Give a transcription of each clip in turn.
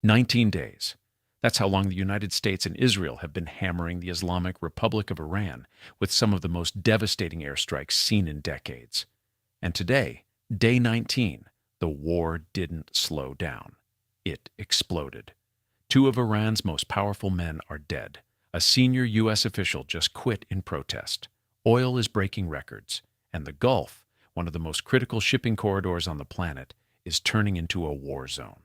19 days. That's how long the United States and Israel have been hammering the Islamic Republic of Iran with some of the most devastating airstrikes seen in decades. And today, day 19, the war didn't slow down. It exploded. Two of Iran's most powerful men are dead. A senior U.S. official just quit in protest. Oil is breaking records, and the Gulf, one of the most critical shipping corridors on the planet, is turning into a war zone.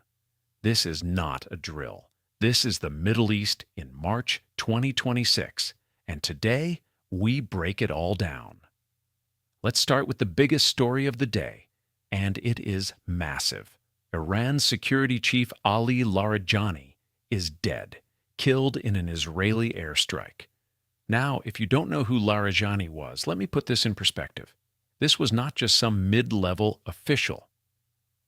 This is not a drill. This is the Middle East in March 2026, and today we break it all down. Let's start with the biggest story of the day, and it is massive. Iran's security chief Ali Larijani is dead, killed in an Israeli airstrike. Now, if you don't know who Larijani was, let me put this in perspective. This was not just some mid-level official.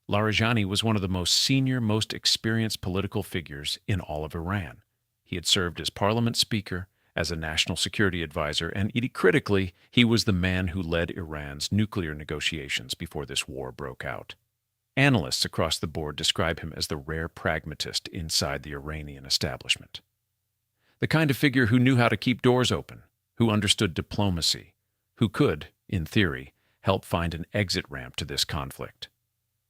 Larijani was one of the most senior, most experienced political figures in all of Iran. He had served as parliament speaker, as a national security advisor, and critically, he was the man who led Iran's nuclear negotiations before this war broke out. Analysts across the board describe him as the rare pragmatist inside the Iranian establishment. The kind of figure who knew how to keep doors open, who understood diplomacy, who could, in theory, help find an exit ramp to this conflict.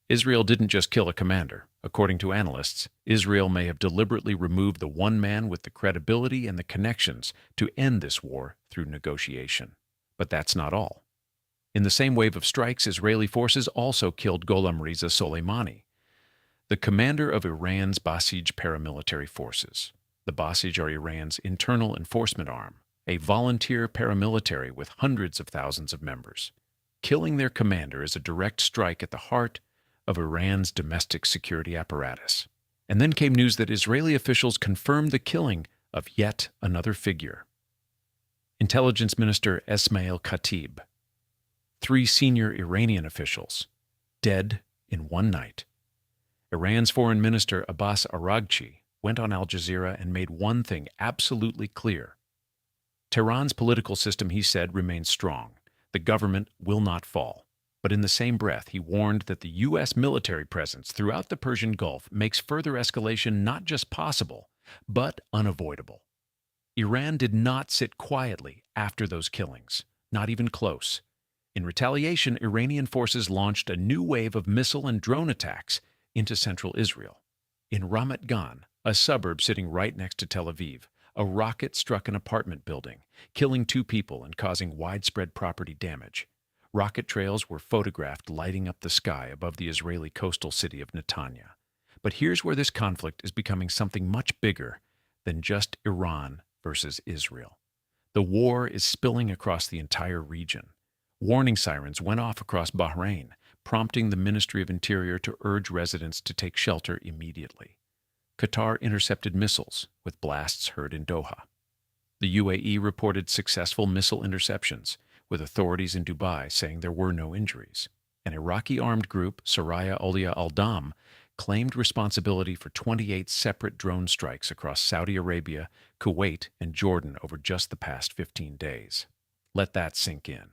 Israel didn't just kill a commander. According to analysts, Israel may have deliberately removed the one man with the credibility and the connections to end this war through negotiation. But that's not all. In the same wave of strikes, Israeli forces also killed Gholamreza Soleimani, the commander of Iran's Basij paramilitary forces. The Basij are Iran's internal enforcement arm, a volunteer paramilitary with hundreds of thousands of members. Killing their commander is a direct strike at the heart of Iran's domestic security apparatus. And then came news that Israeli officials confirmed the killing of yet another figure. Intelligence Minister Esmaeil Khatib. 3 senior Iranian officials, dead in one night. Iran's Foreign Minister Abbas Araghchi went on Al Jazeera and made one thing absolutely clear. Tehran's political system, he said, remains strong. The government will not fall. But in the same breath, he warned that the U.S. military presence throughout the Persian Gulf makes further escalation not just possible, but unavoidable. Iran did not sit quietly after those killings, not even close. In retaliation, Iranian forces launched a new wave of missile and drone attacks into central Israel. In Ramat Gan, a suburb sitting right next to Tel Aviv, a rocket struck an apartment building, killing 2 people and causing widespread property damage. Rocket trails were photographed lighting up the sky above the Israeli coastal city of Netanya. But here's where this conflict is becoming something much bigger than just Iran versus Israel. The war is spilling across the entire region. Warning sirens went off across Bahrain, prompting the Ministry of Interior to urge residents to take shelter immediately. Qatar intercepted missiles, with blasts heard in Doha. The UAE reported successful missile interceptions, with authorities in Dubai saying there were no injuries. An Iraqi armed group, Saraya Olia al-Dam, claimed responsibility for 28 separate drone strikes across Saudi Arabia, Kuwait, and Jordan over just the past 15 days. Let that sink in.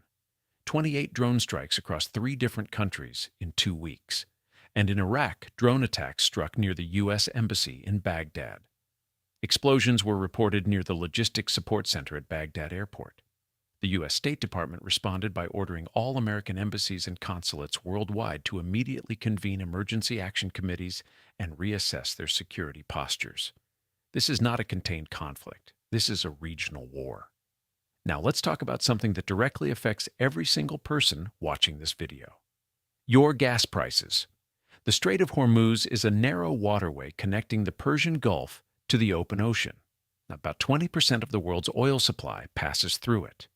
28 drone strikes across 3 different countries in 2 weeks. And in Iraq, drone attacks struck near the U.S. Embassy in Baghdad. Explosions were reported near the Logistics Support Center at Baghdad Airport. The U.S. State Department responded by ordering all American embassies and consulates worldwide to immediately convene emergency action committees and reassess their security postures. This is not a contained conflict. This is a regional war. Now let's talk about something that directly affects every single person watching this video. Your gas prices. The Strait of Hormuz is a narrow waterway connecting the Persian Gulf to the open ocean. About 20% of the world's oil supply passes through it.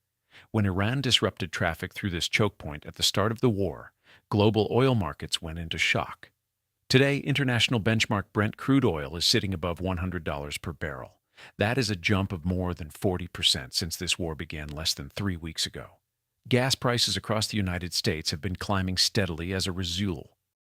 When Iran disrupted traffic through this choke point at the start of the war, global oil markets went into shock. Today, international benchmark Brent crude oil is sitting above $100 per barrel. That is a jump of more than 40% since this war began less than 3 weeks ago. Gas prices across the United States have been climbing steadily as a result